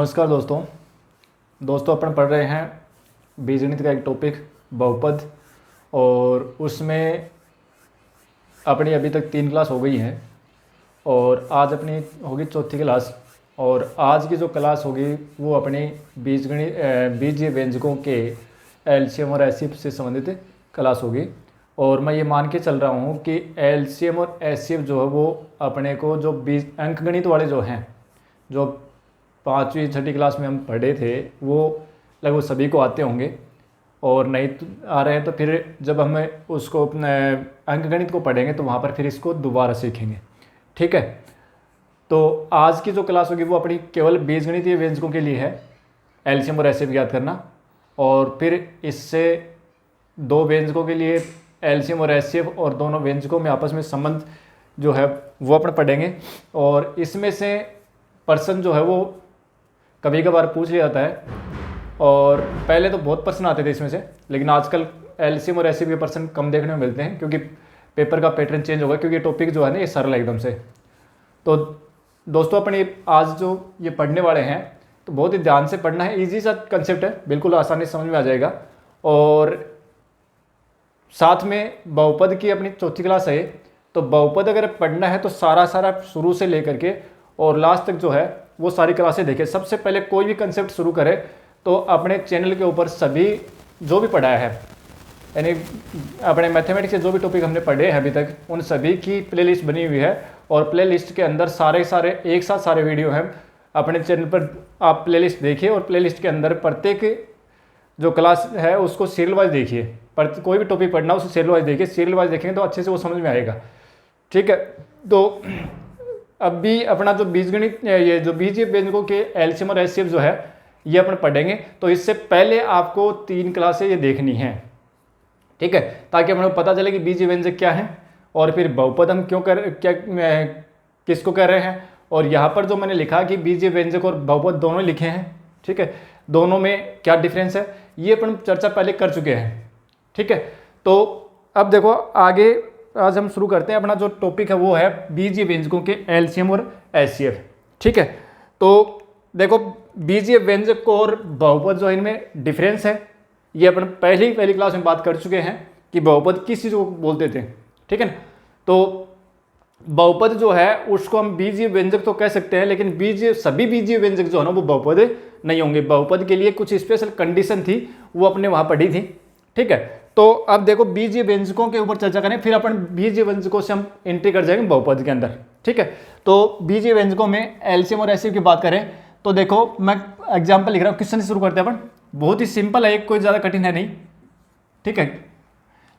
नमस्कार दोस्तों अपन पढ़ रहे हैं बीजगणित का एक टॉपिक बहुपद। और उसमें अपनी अभी तक 3 क्लास हो गई हैं और आज अपनी होगी चौथी क्लास। और आज की जो क्लास होगी वो अपनी बीजीय व्यंजकों के एलसीएम और एचसीएफ से संबंधित क्लास होगी। और मैं ये मान के चल रहा हूँ कि एलसीएम और एचसीएफ जो है वो अपने को जो अंकगणित वाले जो हैं, जो 5वीं 6ठी क्लास में हम पढ़े थे, वो लगभग सभी को आते होंगे। और नहीं आ रहे हैं तो फिर जब हम उसको अंकगणित को पढ़ेंगे तो वहाँ पर फिर इसको दोबारा सीखेंगे। ठीक है, तो आज की जो क्लास होगी वो अपनी केवल बीजगणितीय व्यंजकों के लिए है, एलसीएम और एचसीएफ याद करना। और फिर इससे 2 व्यंजकों के लिए एलसीएम और एचसीएफ और दोनों व्यंजकों में आपस में संबंध जो है वो अपन पढ़ेंगे। और इसमें से प्रश्न जो है वो कभी कभार पूछ लिया जाता है, और पहले तो बहुत प्रश्न आते थे इसमें से, लेकिन आजकल एलसीएम और एचसीएफ के प्रश्न कम देखने में मिलते हैं क्योंकि पेपर का पैटर्न चेंज होगा, क्योंकि टॉपिक जो है ना ये सरल है एकदम से। तो दोस्तों अपने आज जो ये पढ़ने वाले हैं तो बहुत ही ध्यान से पढ़ना है, ईजी सा कंसेप्ट है, बिल्कुल आसानी से समझ में आ जाएगा। और साथ में बहुपद की अपनी चौथी क्लास है, तो बहुपद अगर पढ़ना है तो सारा शुरू से लेकर के और लास्ट तक जो है वो सारी क्लासें देखें। सबसे पहले कोई भी कंसेप्ट शुरू करें तो अपने चैनल के ऊपर सभी जो भी पढ़ाया है, यानी अपने मैथमेटिक्स के जो भी टॉपिक हमने पढ़े हैं अभी तक, उन सभी की प्लेलिस्ट बनी हुई है। और प्लेलिस्ट के अंदर सारे एक साथ सारे वीडियो हैं अपने चैनल पर, आप प्लेलिस्ट देखिए। और प्लेलिस्ट के अंदर प्रत्येक जो क्लास है उसको सीरियल वाइज देखिए, पर कोई भी टॉपिक पढ़ना उसे सीरियल वाइज देखिए। सीरियल वाइज देखेंगे तो अच्छे से वो समझ में आएगा। ठीक है, तो अब भी अपना जो बीजगणित ये जो बीजीय व्यंजकों के एलसीएम और एचसीएफ जो है ये अपन पढ़ेंगे। तो इससे पहले आपको 3 क्लासें ये देखनी है, ठीक है, ताकि अपने को पता चले कि बीजीय व्यंजक क्या है और फिर बहुपद हम किसको कह रहे हैं। और यहाँ पर जो मैंने लिखा कि बीजीय व्यंजक और बहुपद दोनों लिखे हैं, ठीक है, दोनों में क्या डिफरेंस है ये अपन चर्चा पहले कर चुके हैं। ठीक है, तो अब देखो आगे आज हम शुरू करते हैं। अपना जो टॉपिक है वो है बीजीय व्यंजकों के एलसीएम और एचसीएफ। ठीक है, तो देखो बीजीय व्यंजक और बहुपद जो इनमें डिफरेंस है ये अपन पहली क्लास में बात कर चुके हैं कि बहुपद किस चीज़ को बोलते थे। ठीक है ना, तो बहुपद जो है उसको हम बीजीय व्यंजक तो कह सकते हैं, लेकिन सभी बीजीय व्यंजक जो है ना वो बहुपद नहीं होंगे। बहुपद के लिए कुछ स्पेशल कंडीशन थी, वो अपने वहाँ पढ़ी थी। ठीक है, तो अब देखो बीजीय व्यंजकों के ऊपर चर्चा करें, फिर अपन बीजीय व्यंजकों से हम एंट्री कर जाएंगे बहुपद के अंदर। ठीक है, तो बीजीय व्यंजकों में एलसीएम और एचसीएफ की बात करें तो देखो मैं एग्जांपल लिख रहा हूँ, क्वेश्चन से शुरू करते हैं अपन। बहुत ही सिंपल है, कोई ज़्यादा कठिन है नहीं। ठीक है,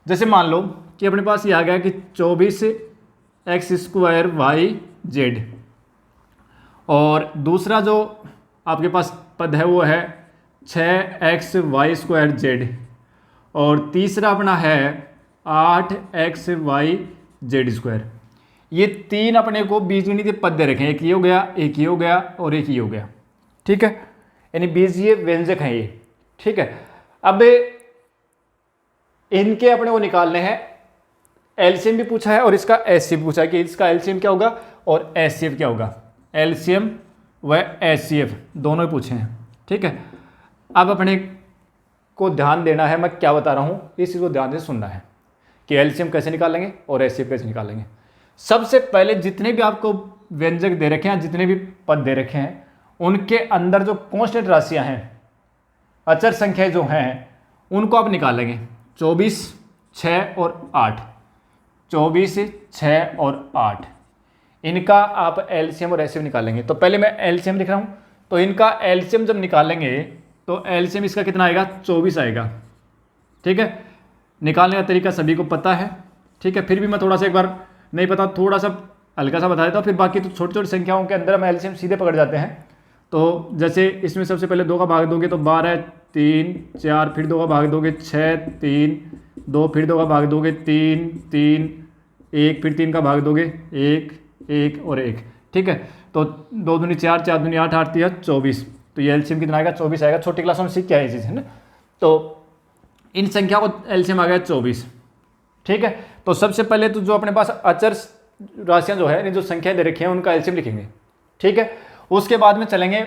जैसे मान लो कि अपने पास ये आ गया कि 24x² y/z, और दूसरा जो आपके पास पद है वो है 6xy²z, और तीसरा अपना है 8xyz²। ये 3 अपने को बीजगणितीय पद दे रखे हैं, एक ये हो गया, एक ये हो गया और एक ये हो गया। ठीक है, यानी बीजीय व्यंजक हैं ये। ठीक है, अब इनके अपने को निकालने हैं। एलसीएम भी पूछा है और इसका एचसीएफ पूछा है कि इसका एलसीएम क्या होगा और एचसीएफ क्या होगा। एलसीएम व एचसीएफ दोनों ही पूछे हैं। ठीक है, अब अपने को ध्यान देना है, मैं क्या बता रहा हूँ इस चीज़ को ध्यान से सुनना है कि एलसीएम कैसे निकालेंगे और एचसीएफ कैसे निकालेंगे। सबसे पहले जितने भी आपको व्यंजक दे रखे हैं, जितने भी पद दे रखे हैं, उनके अंदर जो कांस्टेंट राशियां हैं, अचर संख्याएं जो हैं, उनको आप निकालेंगे। 24, 6 और 8, 24, 6 और 8, इनका आप एलसीएम और एचसीएफ निकालेंगे। तो पहले मैं एलसीएम लिख रहा हूँ, तो इनका एलसीएम जब निकालेंगे तो एलसीएम इसका कितना आएगा, 24 आएगा। ठीक है, निकालने का तरीका सभी को पता है। ठीक है, फिर भी मैं थोड़ा सा एक बार नहीं पता थोड़ा सा हल्का सा बता देता हूँ, फिर बाकी तो छोटी छोटी संख्याओं के अंदर हम एलसीएम सीधे पकड़ जाते हैं। तो जैसे इसमें सबसे पहले 2 का भाग दोगे तो 12, 3, 4, फिर 2 का भाग दोगे 6, 3, 2, फिर 2 का भाग दोगे 3, 3, 1, फिर 3 का भाग दोगे 1, 1 और 1। ठीक है, तो 2 दूनी 4, 4 दूनी 8, 8 3 24, तो ये एलसीएम कितना आएगा, 24 आएगा। छोटी क्लासों में सीख क्या है ये चीज़ है ना। तो इन संख्या को एलसीएम आ गया 24। ठीक है, तो सबसे पहले तो जो अपने पास अचर राशियां जो है, जो संख्याएं दे रखी हैं, उनका एलसीएम लिखेंगे। ठीक है, उसके बाद में चलेंगे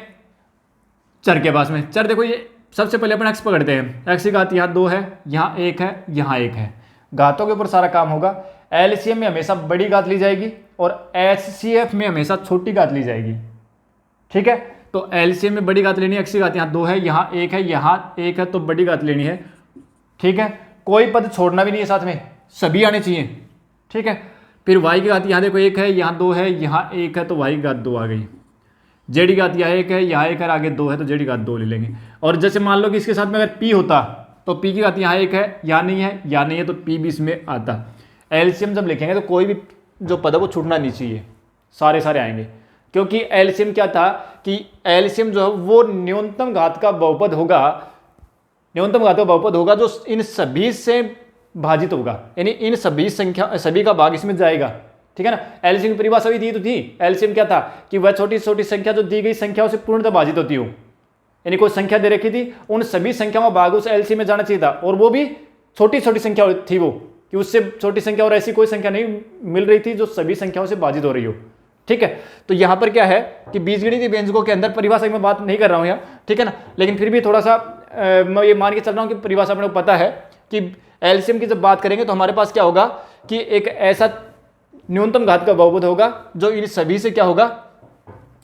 चर के पास में। चर देखो ये सबसे पहले अपन एक्स पकड़ते हैं, एक्स की घात यहाँ 2 है, यहाँ 1 है, यहाँ 1 है। घातों के ऊपर सारा काम होगा। एलसीएम में हमेशा बड़ी घात ली जाएगी और एचसीएफ में हमेशा छोटी घात ली जाएगी। ठीक है, तो एलसीएम में बड़ी घात लेनी है, एक्स की घात यहाँ 2 है, यहाँ 1 है, यहाँ 1 है, तो बड़ी घात लेनी है। ठीक है, कोई पद छोड़ना भी नहीं है, साथ में सभी आने चाहिए। ठीक है, फिर वाई की घात यहाँ देखो 1 है, यहाँ 2 है, यहाँ 1 है, तो वाई की घात 2 आ गई। जेड की घात यहाँ 1 है, यहाँ 1 है, आगे 2 है, तो जेड की घात 2 ले लेंगे। और जैसे मान लो कि इसके साथ में अगर पी होता तो पी की घात यहाँ 1 है, यहाँ नहीं है, यहाँ नहीं है, तो पी भी इसमें आता। एलसीएम जब लिखेंगे तो कोई भी जो पद है वो छूटना नहीं चाहिए, सारे सारे आएंगे। क्योंकि एलसीएम क्या था कि एलसीएम जो है वो न्यूनतम घात का बहुपद होगा, न्यूनतम घात का बहुपद होगा जो इन सभी से भाजित होगा, यानी इन सभी का भाग इसमें जाएगा। ठीक है ना, एलसीएम की परिभाषा भी दी तो थी। एलसीएम क्या था कि वह छोटी छोटी संख्या जो दी गई संख्याओं से पूर्णतः भाजित होती हो, यानी कोई संख्या दे रखी थी, उन सभी संख्याओं का भाग उस एलसीएम में जाना चाहिए था, और वो भी छोटी छोटी संख्या थी वो, कि उससे छोटी संख्या और ऐसी कोई संख्या नहीं मिल रही थी जो सभी संख्याओं से भाजित हो रही हो। ठीक है, तो यहां पर क्या है कि बीजगणितीय व्यंजकों के अंदर परिभाषा की मैं बात नहीं कर रहा हूं यहाँ, ठीक है ना, लेकिन फिर भी थोड़ा सा मैं ये मान के चल रहा हूं कि परिभाषा अपने को पता है कि एलसीएम की जब बात करेंगे तो हमारे पास क्या होगा कि एक ऐसा न्यूनतम घात का बहुपद होगा जो इन सभी से क्या होगा,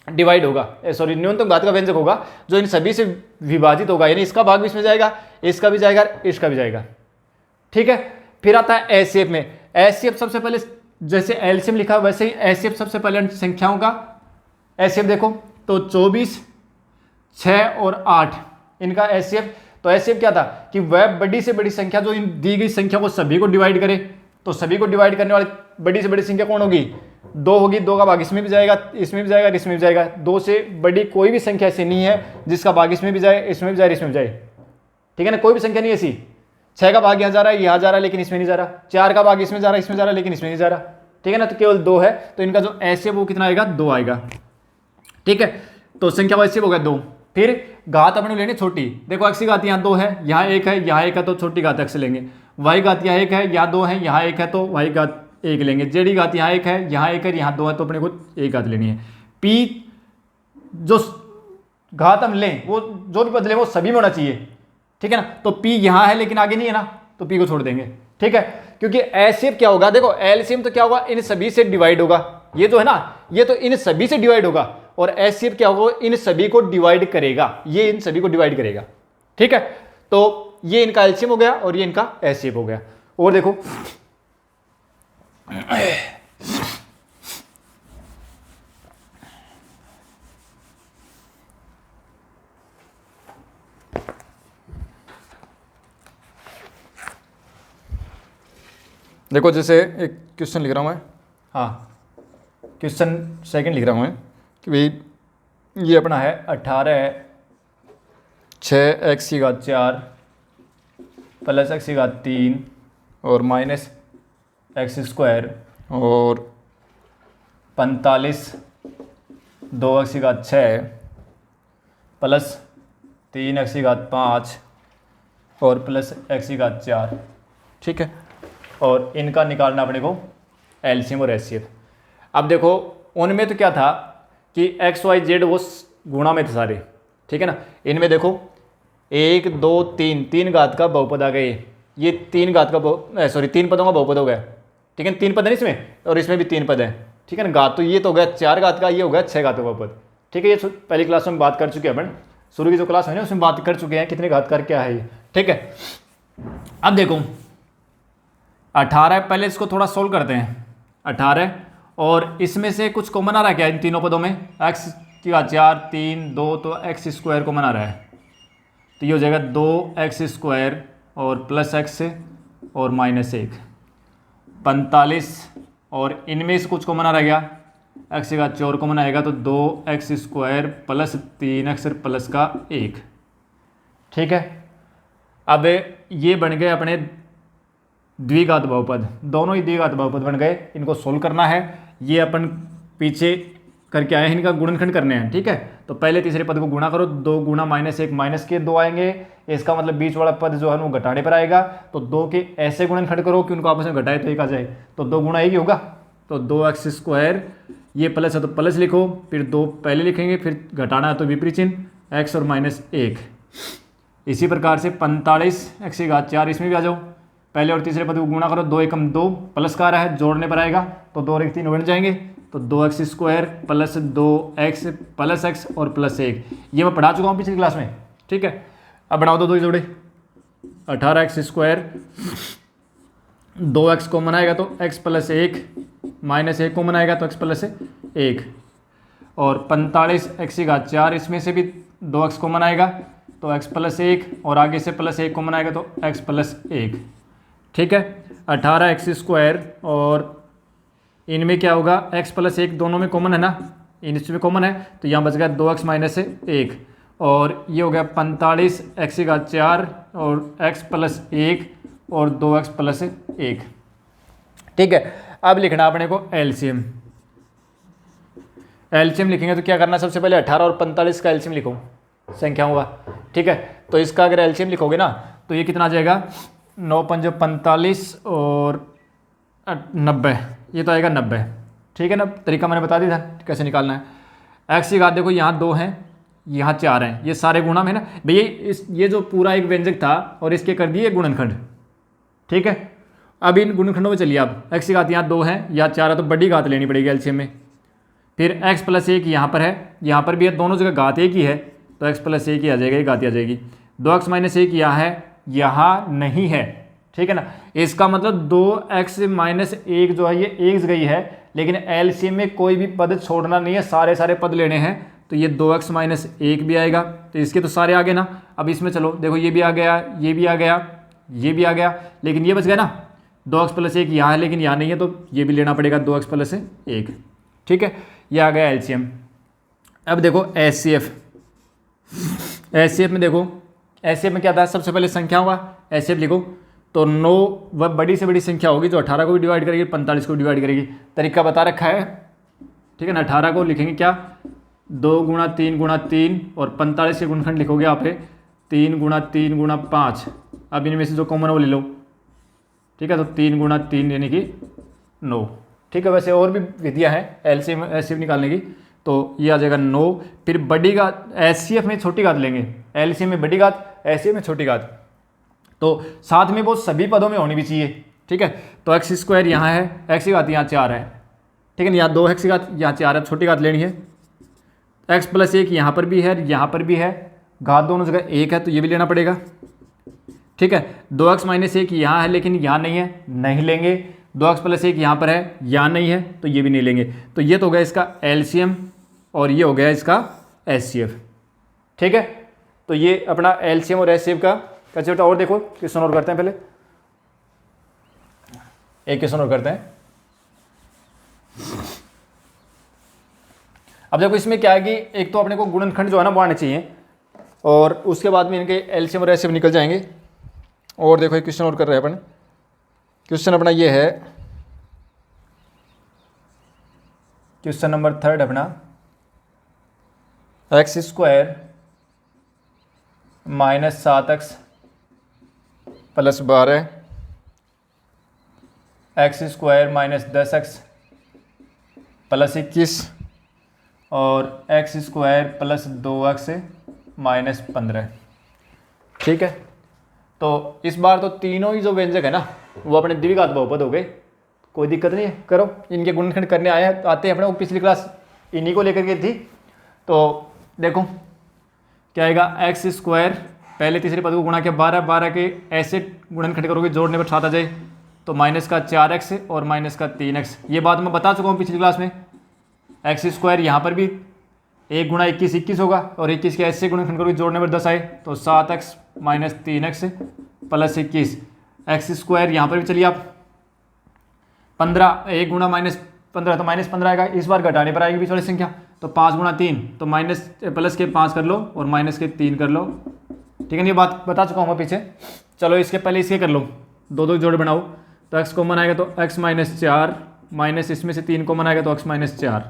डिवाइड होगा, सॉरी न्यूनतम घात का व्यंजक होगा जो इन सभी से विभाजित होगा, यानी इसका भाग भी इसमें जाएगा, इसका भी जाएगा, इसका भी जाएगा। ठीक है, फिर आता है एचसीएफ में। एचसीएफ सबसे पहले जैसे एलसीएम लिखा वैसे ही एचसीएफ सबसे पहले संख्याओं का एचसीएफ देखो तो 24, 6 और 8 इनका एचसीएफ। तो एचसीएफ क्या था कि वह बड़ी से बड़ी संख्या जो इन दी गई संख्या को सभी को डिवाइड करे, तो सभी को डिवाइड करने वाली बड़ी से बड़ी संख्या कौन होगी, 2 होगी, 2 का भाग इसमें भी जाएगा, इसमें भी जाएगा, इसमें भी जाएगा। 2 से बड़ी कोई भी संख्या ऐसी नहीं है जिसका भाग इसमें भी जाए, इसमें भी जाए, इसमें भी जाए। ठीक है ना, कोई भी संख्या नहीं ऐसी। 6 का भाग यहाँ जा रहा है, यहाँ जा रहा है, लेकिन इसमें नहीं जा रहा। 4 का भाग इसमें जा रहा है, इसमें जा रहा है, लेकिन इसमें नहीं जा रहा। ठीक है ना, तो केवल 2 है, तो इनका जो एचसीएफ वो कितना आएगा, 2 आएगा। ठीक है, तो संख्या का एचसीएफ हो गया 2। फिर घात अपने लेनी छोटी, देखो एक्स की घात यहाँ 2 है, यहाँ 1 है, यहाँ 1 है, तो छोटी घात एक्स लेंगे। वाई घात यहाँ 1 है, यहाँ 2 है, यहाँ 1 है, तो वाई घात 1 लेंगे। जेड की घात यहाँ 1 है, यहाँ 1 है, यहाँ 2 है, तो अपने को 1 घात लेनी है। पी जो घात हम लें वो जो भी पद लें वो सभी में होना चाहिए। ठीक है ना, तो पी यहाँ है लेकिन आगे नहीं है ना, तो पी को छोड़ देंगे। ठीक है, क्योंकि एचसीएफ क्या होगा, देखो एलसीएम तो क्या होगा, इन सभी से डिवाइड होगा, ये जो है ना ये तो इन सभी से डिवाइड होगा, और एचसीएफ क्या होगा, इन सभी को डिवाइड करेगा, ये इन सभी को डिवाइड करेगा। ठीक है, तो ये इनका एलसीएम हो गया और ये इनका एचसीएफ हो गया। और देखो देखो जैसे एक क्वेश्चन लिख रहा हूँ मैं, हाँ क्वेश्चन सेकंड लिख रहा हूँ मैं कि भाई ये अपना है 18 6x की घात 4 प्लस x की घात 3 और माइनस एक्स स्क्वायर और 45 2x की घात 6 प्लस 3x की घात 5 और प्लस x की घात 4। ठीक है, और इनका निकालना अपने को एलसीएम और एचसीएफ। अब देखो उनमें तो क्या था कि एक्स वाई जेड वो गुणा में थे सारे। ठीक है ना, इनमें देखो 1 2 3 3 घात का बहुपद आ गए, ये 3 घात का सॉरी 3 पदों का बहुपद हो गया। ठीक है, 3 पद है इसमें और इसमें भी 3 पद है। ठीक है ना, घात तो ये तो हो गया 4 घात का, ये हो गया 6 घात का बहुपद। ठीक है, ये पहली क्लास में बात कर चुके हैं अपन, शुरू की जो क्लास है ना उसमें बात कर चुके हैं कितने घात कर क्या है ये। ठीक है, अब देखो 18 पहले इसको थोड़ा सोल्व करते हैं। 18 और इसमें से कुछ कॉमन आ रहा है क्या इन तीनों पदों में, एक्स की घात 4 3 2, तो एक्स स्क्वायर कॉमन आ रहा है, तो ये हो जाएगा 2x स्क्वायर और प्लस एक्स और माइनस 1 45 और इनमें से कुछ कॉमन आ रहा गया, एक्स की घात 4 कॉमन आएगा तो 2x square plus 3x plus का 1। ठीक है, अब ये बन गए अपने द्विघात बहुपद, दोनों ही द्विघात बहुपद बन गए। इनको सोल्व करना है, ये अपन पीछे करके आए हैं, इनका गुणनखंड करने हैं। ठीक है, तो पहले तीसरे पद को गुणा करो, 2 गुणा माइनस 1 माइनस के 2 आएंगे, इसका मतलब बीच वाला पद जो है वो घटाने पर आएगा, तो 2 के ऐसे गुणनखंड करो कि उनको आपस में घटाए तो एक आ जाए, तो 2 गुणा 1 ही होगा, तो 2x स्क्वायर, ये प्लस है तो प्लस लिखो, फिर 2 पहले लिखेंगे, फिर घटाना है तो विपरीत चिन्ह, x और माइनस 1। इसी प्रकार से 45x⁴ इसमें भी आ जाओ, पहले और तीसरे पद को गुणा करो, 2 एकम 2 प्लस का आ रहा है, जोड़ने पर आएगा तो 2 और 1 3 बन जाएंगे, तो 2x² plus 2x plus x और प्लस 1। ये मैं पढ़ा चुका हूँ पिछली क्लास में, ठीक है। अब बनाओ दो जोड़े, 18x², 2x कॉमन आएगा तो x प्लस 1 माइनस 1 कॉमन आएगा तो x प्लस 1, और 45x⁴ इसमें से भी 2x कॉमन आएगा तो x प्लस 1, और आगे से प्लस 1 कॉमन आएगा तो x प्लस 1, ठीक है। 18x² और इनमें क्या होगा, x प्लस 1 दोनों में कॉमन है ना, इनमें कॉमन है तो यहाँ बच गया 2x माइनस 1, और ये हो गया 45x⁴ और x प्लस 1 और 2x प्लस 1, ठीक है। अब लिखना अपने को एलसीएम। एलसीएम लिखेंगे तो क्या करना, सबसे पहले 18 और 45 का एलसीएम लिखो संख्याओं का, ठीक है। तो इसका अगर एलसीएम लिखोगे ना तो ये कितना आ जाएगा, 9 पंजो 45 और 90, ये तो आएगा 90, ठीक है ना। तरीका मैंने बता दिया था कैसे निकालना है। x⁴ देखो यहाँ 2 हैं, यहाँ 4 हैं, ये सारे गुणा में ना भैया, ये जो पूरा एक व्यंजक था और इसके कर दिए गुणनखंड, ठीक है। अब इन गुणनखंडों में चलिए, आप x⁴ यहाँ 2 है, यहाँ 4 है, तो बड़ी घात लेनी पड़ेगी एलसीएम में। फिर x प्लस 1 यहाँ पर है, यहाँ पर भी है, दोनों जगह घात एक ही है तो x प्लस 1 ही आ जाएगा, ये घात आ जाएगी। 2x माइनस 1 यहाँ है, यहाँ नहीं है, ठीक है ना। इसका मतलब 2x माइनस 1 जो है ये एक जगह ही है, लेकिन एलसीएम में कोई भी पद छोड़ना नहीं है, सारे पद लेने हैं। तो ये 2x माइनस 1 भी आएगा, तो इसके तो सारे आ गए ना। अब इसमें चलो देखो, ये भी आ गया, ये भी आ गया, ये भी आ गया, लेकिन ये बच गया ना, 2x प्लस 1 यहाँ है लेकिन यहाँ नहीं है, तो ये भी लेना पड़ेगा 2x प्लस 1, ठीक है। ये आ गया एलसीएम। अब देखो एचसीएफ। एचसीएफ में देखो, एचसीएफ में क्या था, सबसे पहले संख्याओं का एचसीएफ लिखो, तो 9 वह बड़ी से बड़ी संख्या होगी जो 18 को भी डिवाइड करेगी, 45 को डिवाइड करेगी। तरीका बता रखा है, ठीक है ना। 18 को लिखेंगे क्या, 2 गुणा 3 गुणा 3, और 45 के गुणनखंड लिखोगे आप 3 गुणा 3 गुणा 5। अब इनमें से जो कॉमन है वो ले लो, ठीक है। तो 3 गुणा 3 यानी कि 9, ठीक है। वैसे और भी विधियाँ हैं एलसीएम एचसीएफ निकालने की, तो ये आ जाएगा 9। फिर बड़ी घात, एचसीएफ में छोटी घात लेंगे, एलसीएम में बड़ी घात, एचसीएफ में छोटी घात, तो साथ में वो सभी पदों में होनी भी चाहिए, ठीक है। तो x² यहाँ है, x की घात यहाँ 4 है, ठीक है ना। यहाँ 2x की घात यहाँ 4 है, छोटी घात लेनी है। x प्लस 1 यहाँ पर भी है, यहाँ पर भी है, घात दोनों जगह 1 है तो ये भी लेना पड़ेगा, ठीक है। 2x माइनस 1 यहाँ है लेकिन यहाँ नहीं है, नहीं लेंगे। 2x प्लस 1 यहाँ पर है, यहाँ नहीं है तो ये भी नहीं लेंगे। तो ये तो हो गया इसका एलसीएम और ये हो गया इसका एचसीएफ, ठीक है। तो ये अपना एलसीएम और एचसीएफ का कंसेप्ट। और देखो क्वेश्चन और करते हैं, पहले एक क्वेश्चन और करते हैं। अब देखो इसमें क्या है कि एक तो अपने को गुणनखंड जो है ना वो आने चाहिए, और उसके बाद में इनके एलसीएम और एचसीएफ निकल जाएंगे। और देखो एक क्वेश्चन और कर रहे हैं अपन। क्वेश्चन अपना ये है, क्वेश्चन नंबर 3 अपना, x² minus 7x plus 12, x² minus 10x plus 21, और x² प्लस 2x माइनस 15, ठीक है। तो इस बार तो तीनों ही जो व्यंजक है ना वो अपने द्विघात बहुपद हो गए, कोई दिक्कत नहीं है, करो। इनके गुणनखंड करने आते हैं अपने को, पिछली क्लास इन्हीं को लेकर के थी। तो देखो क्या आएगा, x² पहले तीसरे पद को गुणा किया, 12 के ऐसे गुणनखंड करोगे जोड़ने पर 7 आ जाए, तो माइनस का 4x और माइनस का 3x। ये बात मैं बता चुका हूँ पिछली क्लास में। x² यहाँ पर भी 1 गुणा 21 21 होगा, और 21 के ऐसे गुणनखंड करोगे जोड़ने पर 10 आए, तो 7x minus 3x plus 21। x² यहाँ पर भी चलिए आप 15, 1 गुणा माइनस 15 तो माइनस 15 आएगा, इस बार घटाने पर आएगी बीच वाली संख्या, तो 5 गुणा 3 तो माइनस प्लस के 5 कर लो और माइनस के 3 कर लो, ठीक है। ये बात बता चुका हूँ मैं पीछे। चलो इसके पहले इसके कर लो, दो जोड़ बनाओ, तो x कॉमन आएगा तो x माइनस 4, माइनस इसमें से 3 कॉमन आएगा तो x माइनस 4,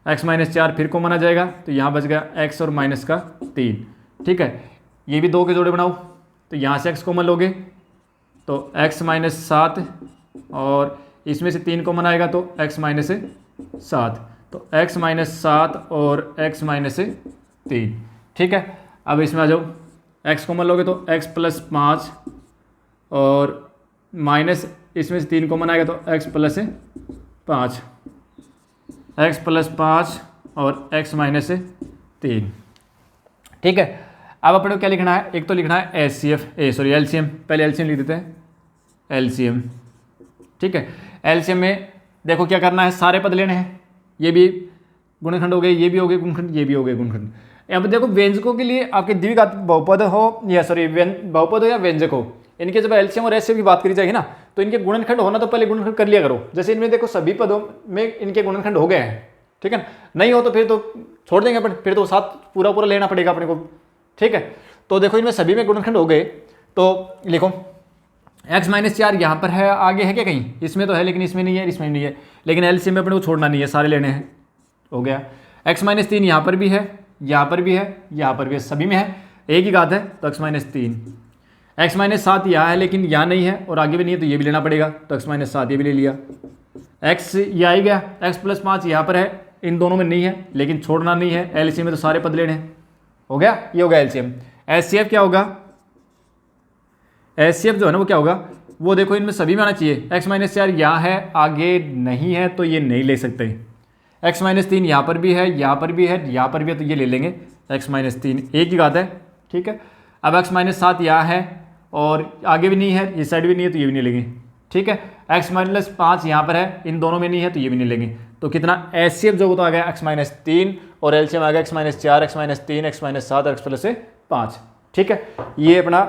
x माइनस 4 फिर कॉमन आ जाएगा, तो यहाँ बच गया x और माइनस का 3, ठीक है। ये भी 2 के जोड़े बनाओ, तो यहाँ से x कॉमन लोगे तो x माइनस 7, और इसमें से 3 कॉमन आएगा तो x माइनस 7, तो x माइनस 7 और x माइनस 3, ठीक है, अब इसमें आ जाओ, x कॉमन लोगे तो x प्लस 5 और माइनस इसमें से 3 कॉमन आएगा तो x प्लस 5, x प्लस 5 और x माइनस 3। ठीक है, अब अपने को क्या लिखना है, एक तो लिखना है एलसीएम, पहले एलसीएम लिख देते हैं, एलसीएम। ठीक है, एलसीएम में देखो क्या करना है, सारे पद लेने हैं, ये भी गुणनखंड हो गए, ये भी हो गए गुणनखंड, ये भी हो गए गुणनखंड। अब देखो व्यंजकों के लिए आपके द्विघात बहुपद हो या बहुपद हो या व्यंजक हो, इनके जब एलसीएम और एचसीएफ की बात करी जाएगी ना, तो इनके गुणनखंड होना तो पहले गुणनखंड कर लिया करो। जैसे इनमें देखो सभी पदों में इनके गुणनखंड हो गए हैं, ठीक है, नहीं हो तो फिर तो छोड़ देंगे अपन, फिर तो साथ पूरा पूरा लेना पड़ेगा अपने को। ठीक है, तो देखो इनमें सभी में गुणनखंड हो गए, तो लिखो x माइनस 4 यहाँ पर है, आगे है क्या कहीं, इसमें तो है लेकिन इसमें नहीं है, इसमें नहीं है, लेकिन एलसीएम में अपने को छोड़ना नहीं है, सारे लेने हैं, हो गया। x माइनस 3 यहाँ पर भी है, यहाँ पर भी है, यहाँ पर भी है, सभी में है, एक ही घात है तो x माइनस 3। x माइनस 7 यहाँ है लेकिन यहाँ नहीं है और आगे भी नहीं है, तो ये भी लेना पड़ेगा, तो x माइनस 7 ये भी ले लिया। x ये आ ही गया, x प्लस 5 यहाँ पर है, इन दोनों में नहीं है लेकिन छोड़ना नहीं है, एलसीएम में तो सारे पद लेने हैं, हो गया, ये हो गया एलसीएम। एचसीएफ क्या होगा, एचसीएफ जो है ना वो क्या होगा, वो देखो इनमें सभी में आना चाहिए, x माइनस 4 यहाँ है, आगे नहीं है तो ये नहीं ले सकते, x माइनस 3 यहाँ पर भी है, यहाँ पर भी है, यहाँ पर भी है, तो ये ले लेंगे, x माइनस 3 एक ही घात है। ठीक है, अब x माइनस 7 यहाँ है और आगे भी नहीं है, इस साइड भी नहीं है, तो ये भी नहीं लेंगे। ठीक है, x माइनस 5 यहाँ पर है, इन दोनों में नहीं है, तो ये भी नहीं लेंगे। तो कितना एचसीएफ जो तो आ गया x माइनस 3 और एलसीएम आ गया x minus 4, x minus 3, x minus 7 और x प्लस 5। ठीक है, ये अपना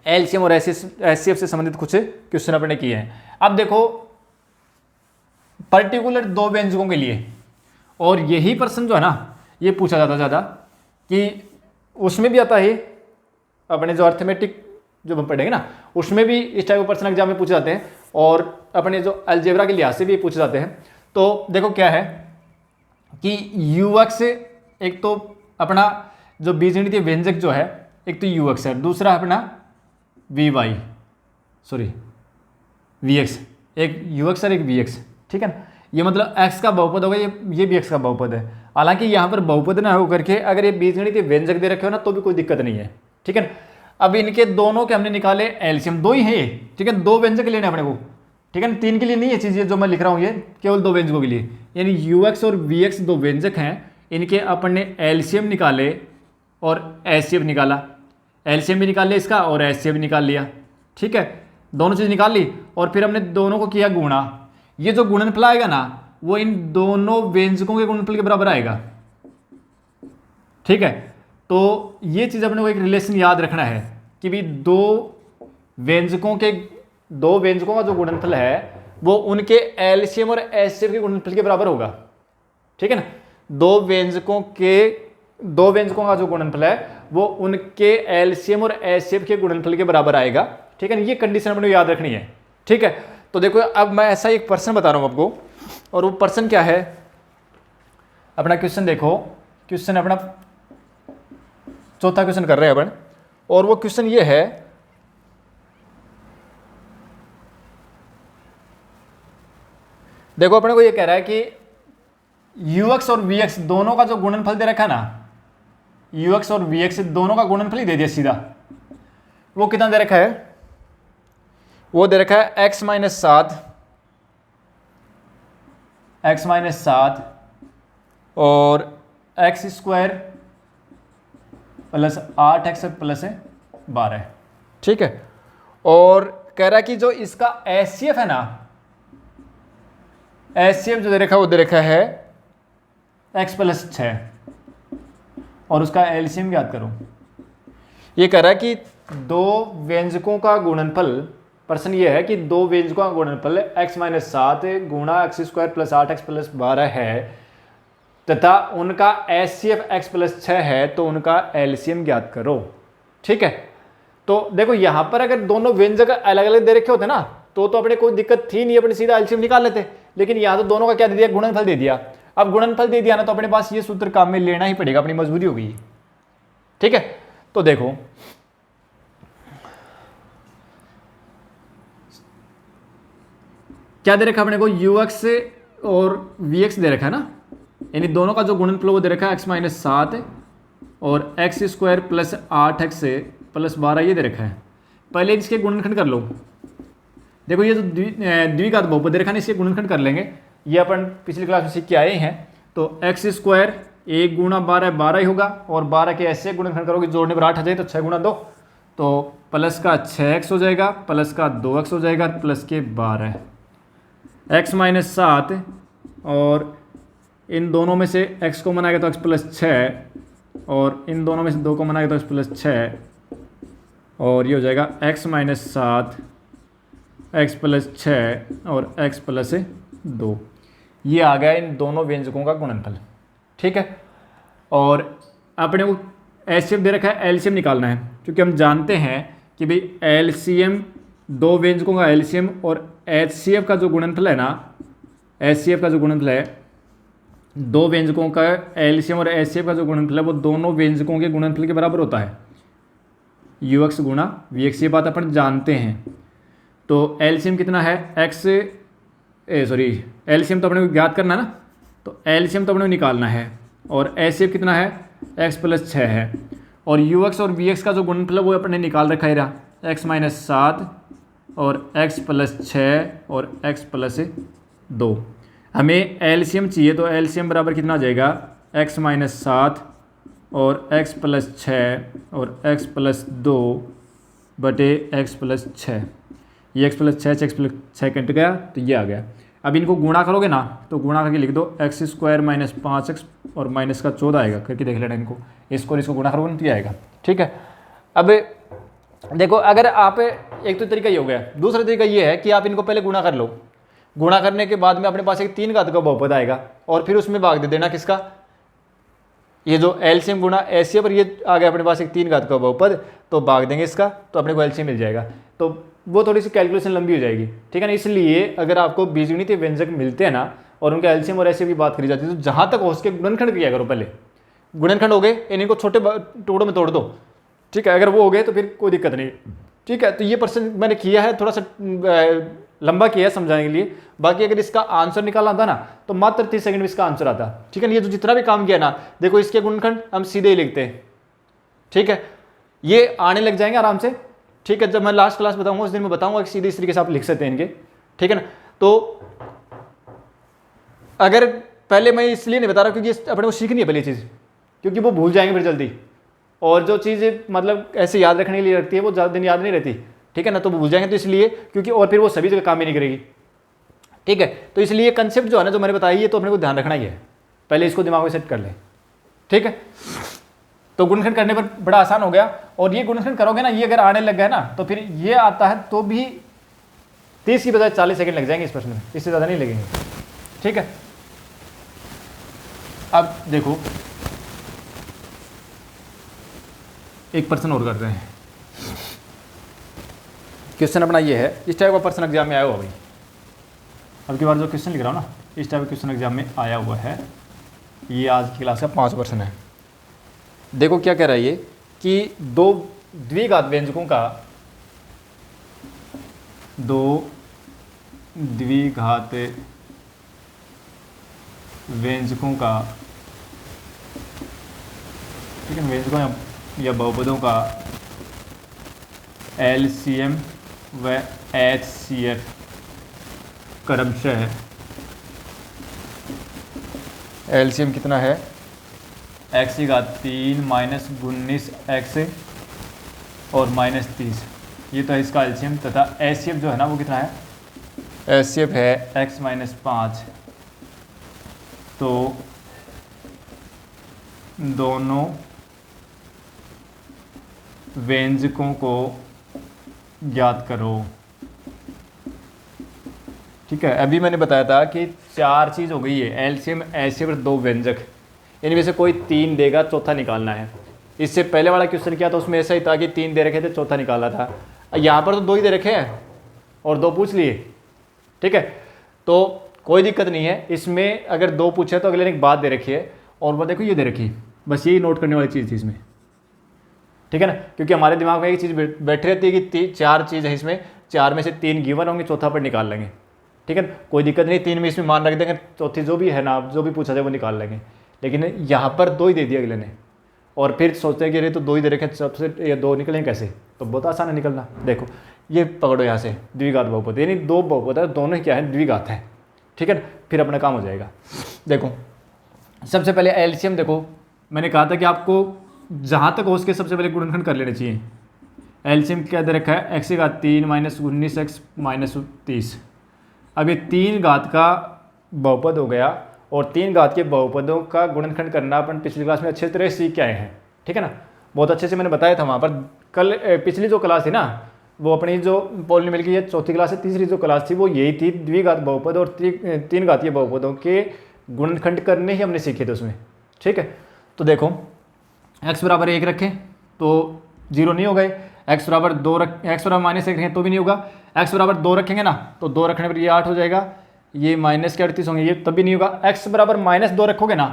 एलसीएम और एचसीएफ से संबंधित कुछ क्वेश्चन अपने किए हैं। अब देखो पर्टिकुलर दो व्यंजकों के लिए, और यही प्रश्न जो है ना ये पूछा जाता ज़्यादा, कि उसमें भी आता है अपने जो अर्थमेटिक जो हम पढ़ेंगे ना, उसमें भी इस टाइप के प्रश्न एग्जाम में पूछे जाते हैं, और अपने जो अलजेब्रा के लिहाज से भी पूछे जाते हैं। तो देखो क्या है कि यूएक्स एक तो अपना जो बीजगणितीय व्यंजक जो है, एक तो यूएक्स है, दूसरा अपना वीएक्स, एक यूएक्स और एक वीएक्स। ठीक है ना, ये मतलब एक्स का बहुपद होगा, ये भी एक्स का बहुपद है। हालांकि यहाँ पर बहुपद ना हो करके अगर ये बीजगणितीय व्यंजक दे रखे हो ना तो भी कोई दिक्कत नहीं है। ठीक है ना, अब इनके दोनों के हमने निकाले एलसीएम, दो ही है ये। ठीक है, दो व्यंजक लेने अपने को। ठीक है ना, 3 के लिए नहीं है चीज़ ये जो मैं लिख रहा हूँ, ये केवल दो व्यंजकों के लिए, यानी यूएक्स और वीएक्स दो व्यंजक हैं, इनके अपन ने एलसीएम निकाले और एचसीएफ निकाला, एलसीएम भी निकाल लिया इसका और एचसीएफ भी निकाल लिया। ठीक है, दोनों चीज़ निकाल ली और फिर हमने दोनों को किया गुणा। ये जो गुणनफल आएगा ना वो इन दोनों व्यंजकों के गुणनफल के बराबर आएगा। ठीक है, तो ये चीज़ अपने को एक रिलेशन याद रखना है कि भी दो व्यंजकों का जो गुणनफल है वो उनके एलसीएम और एचसीएफ के गुणनफल के बराबर होगा। ठीक है ना, दो व्यंजकों का जो गुणनफल है वो उनके एलसीएम और एचसीएफ के गुणनफल के बराबर आएगा। ठीक है ना, ये कंडीशन अपने को याद रखनी है। ठीक है, तो देखो अब मैं ऐसा एक प्रश्न बता रहा हूं आपको, और वो प्रश्न क्या है, अपना क्वेश्चन देखो, क्वेश्चन अपना चौथा क्वेश्चन कर रहे हैं अपन, और वो क्वेश्चन ये है, देखो अपने को ये कह रहा है कि यूएक्स और वीएक्स दोनों का जो गुणनफल दे रखा ना, यूएक्स और वीएक्स दोनों का गुणनफल ही दे दिया सीधा। वो कितना दे रखा है, वो दे रखा है x माइनस 7 और x square plus 8x plus 12। ठीक है, और कह रहा है कि जो इसका एचसीएफ है ना, एचसीएफ जो दे रखा है वो दे रखा है x प्लस 6 और उसका एलसीएम ज्ञात करो। ये कह रहा है कि दो व्यंजकों का गुणनफल, प्रश्न ये है कि दो व्यंजकों का गुणनफल x माइनस 7 गुणा x square plus 8x plus 12 है तथा उनका एचसीएफ x प्लस 6 है, तो उनका एलसीएम ज्ञात करो। ठीक है, तो देखो यहां पर अगर दोनों व्यंजक अलग अलग दे रखे होते ना तो अपने कोई दिक्कत थी नहीं, अपने सीधा एलसीएम निकाल लेते, लेकिन यहां तो दोनों का क्या दे दिया, गुणनफल दे दिया। अब गुणनफल दे दिया ना तो अपने पास ये सूत्र काम में लेना ही पड़ेगा, अपनी मजबूरी हो गई। ठीक है, तो देखो क्या दे रखा अपने को, यूएक्स और वीएक्स दे रखा है ना, यानी दोनों का जो गुणनफल वो दे रखा है x माइनस 7 और एक्स स्क्वायर प्लस 8x से प्लस 12 ये दे रखा है। पहले इसके गुणनखंड कर लो। देखो ये जो द्विघात बहुपद दे रखा है इसके गुणनखंड कर लेंगे। ये अपन पिछली क्लास में सीख के आए हैं। तो एक्स स्क्वायर 1 गुणा 12 12 ही होगा, और 12 के ऐसे गुणनखंड करोगे जोड़ने पर 8 आ जाए तो 6 गुणा 2, तो प्लस का 6x हो जाएगा, प्लस का 2x हो जाएगा, प्लस के 12 x माइनस 7, और इन दोनों में से x को मनाएगा तो x प्लस 6, और इन दोनों में से 2 को मनाएगा तो x प्लस 6, और ये हो जाएगा x माइनस 7, x प्लस 6 और x प्लस 2। ये आ गया इन दोनों व्यंजकों का गुणनफल। ठीक है, और अपने को एचसीएफ दे रखा है, एलसीएम निकालना है, क्योंकि हम जानते हैं कि भाई एलसीएम दो व्यंजकों का एलसीएम और एचसीएफ का जो गुणनफल है ना, एचसीएफ का जो गुणनफल है, दो व्यंजकों का एलसीएम और एचसीएफ का जो गुणनफल है वो दोनों व्यंजकों के गुणनफल के बराबर होता है, यूएक्स गुणा वीएक्स। ये बात अपन जानते हैं। तो एलसीएम कितना है एलसीएम तो अपने को ज्ञात करना है ना, तो एलसीएम तो अपने को निकालना है, और एचसीएफ कितना है x प्लस 6 है, और यूएक्स और वीएक्स का जो गुणनफल है वो अपने निकाल रखा है रहा, x माइनस 7 और x प्लस 6 और x प्लस 2। हमें एलसीएम चाहिए, तो एलसीएम बराबर कितना आ जाएगा x माइनस 7 और x प्लस 6 और x प्लस 2 बटे x प्लस 6। ये x plus 6 x plus 6 cut गया तो ये आ गया। अब इनको गुणा करोगे ना तो गुणा करके लिख दो एक्स स्क्वायर माइनस 5x और माइनस का 14 आएगा, करके देख लेना इनको, इसको और इसको गुणा करोगे तो ये आएगा। ठीक है, अब देखो अगर आप, एक तो तरीका ये हो गया, दूसरा तरीका ये है कि आप इनको पहले गुणा कर लो। गुणा करने के बाद में अपने पास एक 3 घात का बहुपद आएगा, और फिर उसमें भाग दे देना किसका, ये जो एलसीएम गुणा एचसीएफ, पर ये आ गया अपने पास एक 3 घात का बहुपद, तो भाग देंगे इसका तो अपने को एलसीएम मिल जाएगा। तो वो थोड़ी सी कैलकुलेशन लंबी हो जाएगी। ठीक है ना, इसलिए अगर आपको बीजगणितीय व्यंजक मिलते हैं ना और उनका एलसीएम और एचसीएफ की बात करी जाती है तो जहाँ तक हो उसके गुणनखंड किया करो। पहले गुणनखंड हो गए, इनको छोटे टुकड़ों में तोड़ दो। ठीक है, अगर वो हो गए तो फिर कोई दिक्कत नहीं। ठीक है, तो ये पर्सन मैंने किया है, थोड़ा सा लंबा किया है समझाने के लिए। बाकी अगर इसका आंसर निकालना था ना तो मात्र 30 सेकंड में इसका आंसर आता। ठीक है, ये जो जितना भी काम किया ना, देखो इसके गुणनखंड हम सीधे ही लिखते हैं। ठीक है, ये आने लग जाएंगे आराम से। ठीक है, जब मैं लास्ट क्लास बताऊंगा उस दिन मैं बताऊंगा कि सीधे इस तरीके से आप लिख सकते हैं इनके। ठीक है ना, तो अगर पहले मैं इसलिए नहीं बता रहा क्योंकि अपने को सीखनी है पहली चीज़, क्योंकि वो भूल जाएंगे फिर जल्दी, और जो चीज़ मतलब ऐसे याद रखने के लिए रखती है वो ज़्यादा दिन याद नहीं रहती। ठीक है ना, तो वो भूल जाएंगे, तो इसलिए क्योंकि और फिर वो सभी जगह काम ही नहीं करेगी। ठीक है, तो इसलिए कंसेप्ट जो है ना जो मैंने बताई है तो अपने को ध्यान रखना ही है, पहले इसको दिमाग में सेट कर ले। ठीक है, तो गुणनखंड करने पर बड़ा आसान हो गया, और ये गुणनखंड करोगे ना, ये अगर आने लग गया ना तो फिर ये आता है तो भी 30 की बजाय 40 सेकंड लग जाएंगे इस प्रश्न में, इससे ज़्यादा नहीं लगेंगे। ठीक है, अब देखो एक प्रश्न और करते हैं। क्वेश्चन अपना ये है, इस टाइप का प्रश्न एग्जाम में आया हुआ भाई, अब की बार जो क्वेश्चन लिख रहा हूँ ना इस टाइप का क्वेश्चन एग्जाम में आया हुआ है। ये आज की क्लास का 5 प्रश्न है। देखो क्या कह रहा है ये कि दो द्विघात व्यंजकों का, दो द्विघात व्यंजकों का, ठीक है, व्यंजकों या बहुपदों का एलसीएम व एचसीएफ क्रमशः, एलसीएम कितना है x की घात 3 माइनस 19x और माइनस 30, ये तो है इसका एलसीएम, तथा एचसीएफ जो है ना वो कितना है, एचसीएफ है x माइनस 5। तो दोनों व्यंजकों को ज्ञात करो। ठीक है, अभी मैंने बताया था कि 4 चीज़ हो गई है, एलसीएम एचसीएफ और 2 व्यंजक, इनमें से कोई 3 देगा, चौथा निकालना है। इससे पहले वाला क्वेश्चन किया था उसमें ऐसा ही था कि 3 दे रखे थे, चौथा निकालना था। यहाँ पर तो 2 ही दे रखे हैं और 2 पूछ लिए। ठीक है, तो कोई दिक्कत नहीं है इसमें, अगर 2 पूछे तो अगले ने एक बात दे रखी है, और वो देखो ये दे रखी है, बस यही नोट करने वाली चीज़ थी इसमें। ठीक है ना, क्योंकि हमारे दिमाग में एक चीज़ बैठी रहती है कि 4 चीज़ है इसमें, 4 में से 3 गिवन होंगे, चौथा पर निकाल लेंगे। ठीक है, कोई दिक्कत नहीं, 3 में इसमें मान रख देंगे, चौथी जो भी है ना जो भी पूछा जाए वो निकाल लेंगे। लेकिन यहाँ पर 2 ही दे दिया अगले ने, और फिर सोचते हैं कि अरे तो 2 ही दे रखे, सबसे ये 2 निकलें कैसे, तो बहुत आसान है निकलना। देखो ये पकड़ो यहाँ से द्विघात बहुपद, यानी 2 बहुपद है, दोनों क्या है द्विघात है, ठीक है ना, फिर अपना काम हो जाएगा। देखो सबसे पहले एलसीएम, देखो मैंने कहा था कि आपको जहाँ तक हो उसके सबसे पहले गुणनखंड कर लेने चाहिए। एलसीएम क्या दे रखा है, x की घात 3 माइनस 19x माइनस 30। अब ये 3 घात का बहुपद हो गया, और 3 घात के बहुपदों का गुणनखंड करना अपन पिछली क्लास में अच्छे तरह सीख के आए हैं, ठीक है ना, बहुत अच्छे से मैंने बताया था वहाँ पर। कल पिछली जो क्लास थी ना, वो अपनी जो पॉलिनोमियल की ये चौथी क्लास है, तीसरी जो क्लास थी वो यही थी, द्विघात बहुपद और 3 घातीय बहुपदों के गुणनखंड करने ही हमने सीखे थे उसमें, ठीक है। तो देखो x बराबर 1 रखें तो 0 नहीं हो गए, x बराबर 2 x बराबर -1 रखें तो भी नहीं होगा, x बराबर 2 रखेंगे ना तो 2 रखने पर ये 8 हो जाएगा, ये माइनस के 38 होंगे, ये तब भी नहीं होगा। x बराबर -2 रखोगे ना,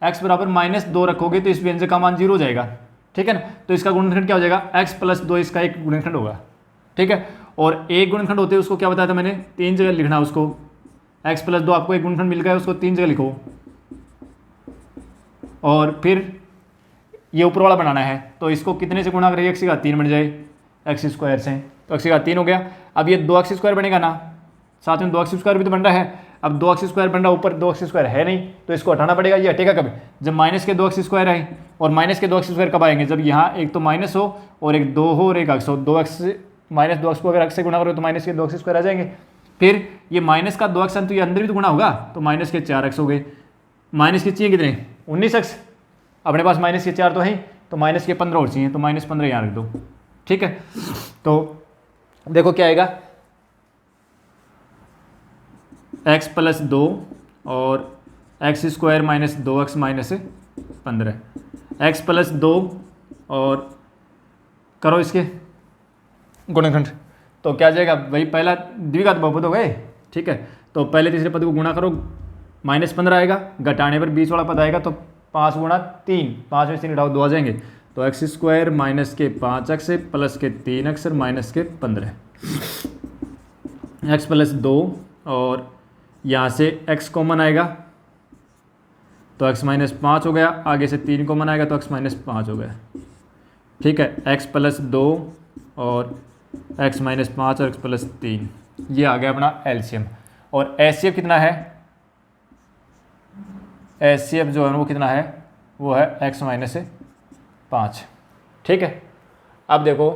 x बराबर -2 रखोगे तो इस व्यंजक का मान 0 हो जाएगा, ठीक है ना। तो इसका गुणनखंड क्या हो जाएगा, x + 2 इसका एक गुणनखंड होगा, ठीक है। और एक गुणनखंड होते हैं उसको क्या बताया था मैंने, 3 जगह लिखना उसको, x + 2 आपको एक गुणनखंड मिल गया, उसको 3 जगह लिखो, और फिर ये ऊपर वाला बनाना है, तो इसको कितने से गुणा करेंगे, x की घात 3 बन जाए x² से, तो x की घात 3 हो गया। अब ये 2x² बनेगा ना, साथ में 2x² भी तो बन रहा है। अब 2x² बन रहा, ऊपर 2x² है नहीं, तो इसको हटाना पड़ेगा। ये हटेगा कब, जब माइनस के 2x² आए, और माइनस के 2x² कब आएंगे, जब यहाँ एक तो माइनस हो और एक 2 हो और एक x हो, 2x -2x को अगर x से गुणा करो तो माइनस के 2x² आ जाएंगे। फिर ये माइनस का 2x तो ये अंदर भी तो गुणा होगा, तो माइनस के 4x हो गए, माइनस के चाहिए कितने 19x, अपने पास माइनस के 4 तो है, तो माइनस के 15 और चाहिए, तो -15 यहाँ रख दो, ठीक है। तो देखो क्या आएगा, x + 2 और x² - 2x - 15, x + 2 और करो इसके गुणनखंड, तो क्या आ जाएगा, वही पहला द्विघात बहुपद हो गए, ठीक है। तो पहले तीसरे पद को गुणा करो, -15 आएगा, घटाने पर 20 वाला पद आएगा, तो 5 × 3, 5 में 3 घटाओ 2 आ जाएंगे, तो x² - के 5x प्लस के 3x और माइनस के 15, x + 2 और यहाँ से x कॉमन आएगा तो x - 5 हो गया, आगे से 3 कॉमन आएगा तो x - 5 हो गया, ठीक है। x + 2 और x - 5 और x + 3, ये आ गया अपना एलसीएम। और एचसीएफ कितना है, एचसीएफ जो है वो कितना है, वो है x - 5, ठीक है। अब देखो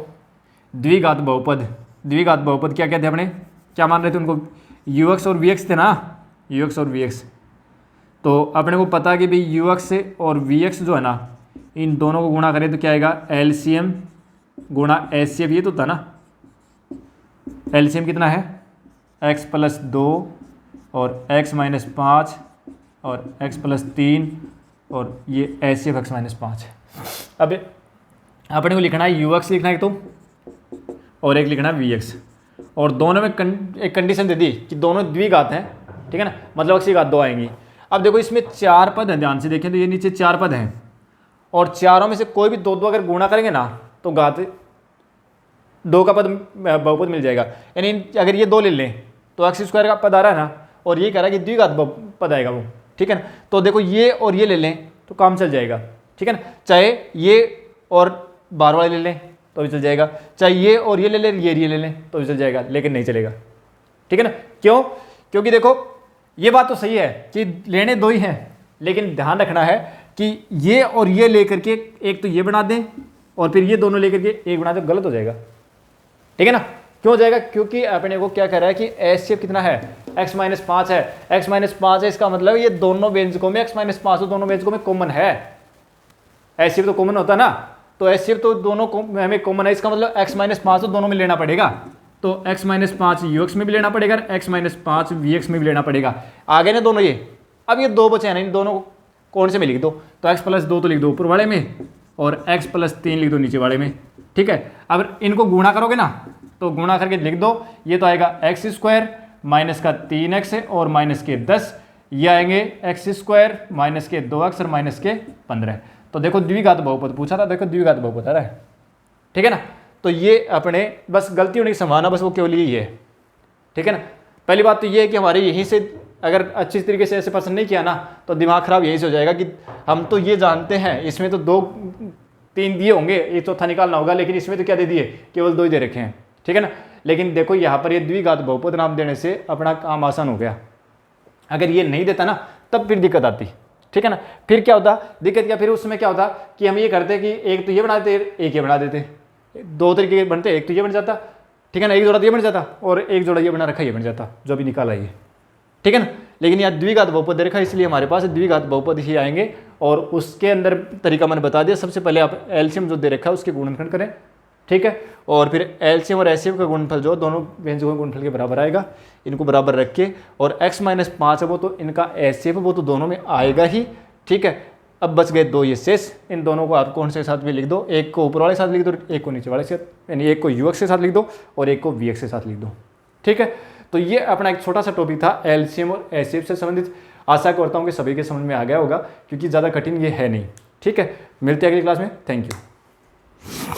द्विघात बहुपद, द्विघात बहुपद क्या कहते हैं अपने, क्या मान रहे थे उनको, ux और vx थे ना, ux और vx। तो अपने को पता है कि भाई ux और vx जो है ना, इन दोनों को गुणा करें तो क्या आएगा, एलसीएम गुणा एचसीएफ, ये तो था ना। एलसीएम कितना है, x + 2 और x - 5 और x + 3 और ये एचसीएफ x - 5 है। अब अपने को लिखना है ux लिखना है तो, और एक लिखना है vx, और दोनों में एक कंडीशन दे दी कि दोनों द्विघात हैं, ठीक है ना, मतलब x की घात 2 आएंगी। अब देखो इसमें 4 पद हैं, ध्यान से देखें तो ये नीचे 4 पद हैं, और चारों में से कोई भी 2 अगर गुणा करेंगे ना तो घात 2 का पद बहुपद मिल जाएगा। यानी अगर ये 2 ले लें तो x² का पद आ रहा है ना, और ये कह रहा है कि द्विघात पद आएगा वो, ठीक है ना। तो देखो ये और ये ले लें तो काम चल जाएगा, ठीक है ना, चाहे ये और बार वाले ले लें तो भी चल जाएगा, चाहे ये और ये ले लें, ये ले लें तो भी चल जाएगा, लेकिन नहीं चलेगा, ठीक है ना। क्यों, क्योंकि देखो ये बात तो सही है कि लेने 2 ही हैं, लेकिन ध्यान रखना है कि ये और ये लेकर के एक तो ये बना दें और फिर ये दोनों लेकर के एक बना दें, गलत हो जाएगा, ठीक है ना। क्यों हो जाएगा, क्योंकि अपने को क्या कह रहा है कि एचसीएफ कितना है, x - 5 है, x - 5 है, इसका मतलब ये दोनों व्यंजकों में x - 5 तो दोनों व्यंजकों में कॉमन है, एचसीएफ तो कॉमन होता है ना, तो एचसीएफ तो दोनों हमें कॉमन है, इसका मतलब x - 5 तो दोनों में लेना पड़ेगा, तो x - 5 ux में भी लेना पड़ेगा, x - 5 vx में भी लेना पड़ेगा। आगे ना दोनों ये, अब ये 2 बचे हैं ना, इन दोनों कौन से में लिख दो, तो x + 2 तो लिख दो ऊपर वाले में और x + 3 लिख दो नीचे वाले में, ठीक है। अब इनको गुणा करोगे ना तो गुणा करके लिख दो, ये तो आएगा x² माइनस का 3x और माइनस के 10, ये आएंगे x² माइनस के 2x और माइनस के 15। तो देखो द्विघात बहुपद पूछा था, देखो द्विघात बहुपद आ रहा है, ठीक है ना। तो ये अपने बस गलती होने की संभावना बस वो केवल यही है, ठीक है ना। पहली बात तो ये है कि हमारे यहीं से अगर अच्छी तरीके से ऐसे पसंद नहीं किया ना तो दिमाग ख़राब यही से हो जाएगा कि हम तो ये जानते हैं इसमें तो 2 3 दिए होंगे, एक चौथा निकालना होगा, लेकिन इसमें तो क्या दे दिए, केवल 2 ही दे रखे हैं, ठीक है ना। लेकिन देखो यहाँ पर ये द्विघात बहुपद नाम देने से अपना काम आसान हो गया। अगर ये नहीं देता ना तब फिर दिक्कत आती, ठीक है ना। फिर क्या होता दिक्कत, क्या फिर उसमें क्या होता कि हम ये करते कि एक तो ये बना देते, एक ये बना देते, 2 तरीके बनते, एक तो ये बन जाता, ठीक है ना, एक जोड़ा ये बन जाता और एक जोड़ा ये बना रखा ये बन जाता, जो भी निकाला ये, ठीक है ना। लेकिन यहाँ द्विघात बहुपद दे रखा है, इसलिए हमारे पास द्विघात बहुपद ही आएंगे। और उसके अंदर तरीका मैंने बता दिया, सबसे पहले आप एलसीएम जो दे रखा है उसके गुणनखंड करें, ठीक है। और फिर एलसीएम और एचसीएफ का गुणनफल जो दोनों व्यंजकों के गुणनफल के बराबर आएगा, इनको बराबर रख के, और x-5 है वो तो इनका एचसीएफ वो तो दोनों में आएगा ही, ठीक है। अब बच गए 2 ये शेष, इन दोनों को आप कौन से साथ भी लिख दो, एक को ऊपर वाले साथ लिख दो, एक को नीचे वाले से, यानी एक को यूएक्स के साथ लिख दो और एक को वीएक्स के साथ लिख दो, ठीक है। तो ये अपना एक छोटा सा टॉपिक था एलसीएम और एचसीएफ से संबंधित। आशा करता हूँ कि सभी के समझ में आ गया होगा, क्योंकि ज़्यादा कठिन ये है नहीं, ठीक है। मिलते हैं अगली क्लास में, थैंक यू।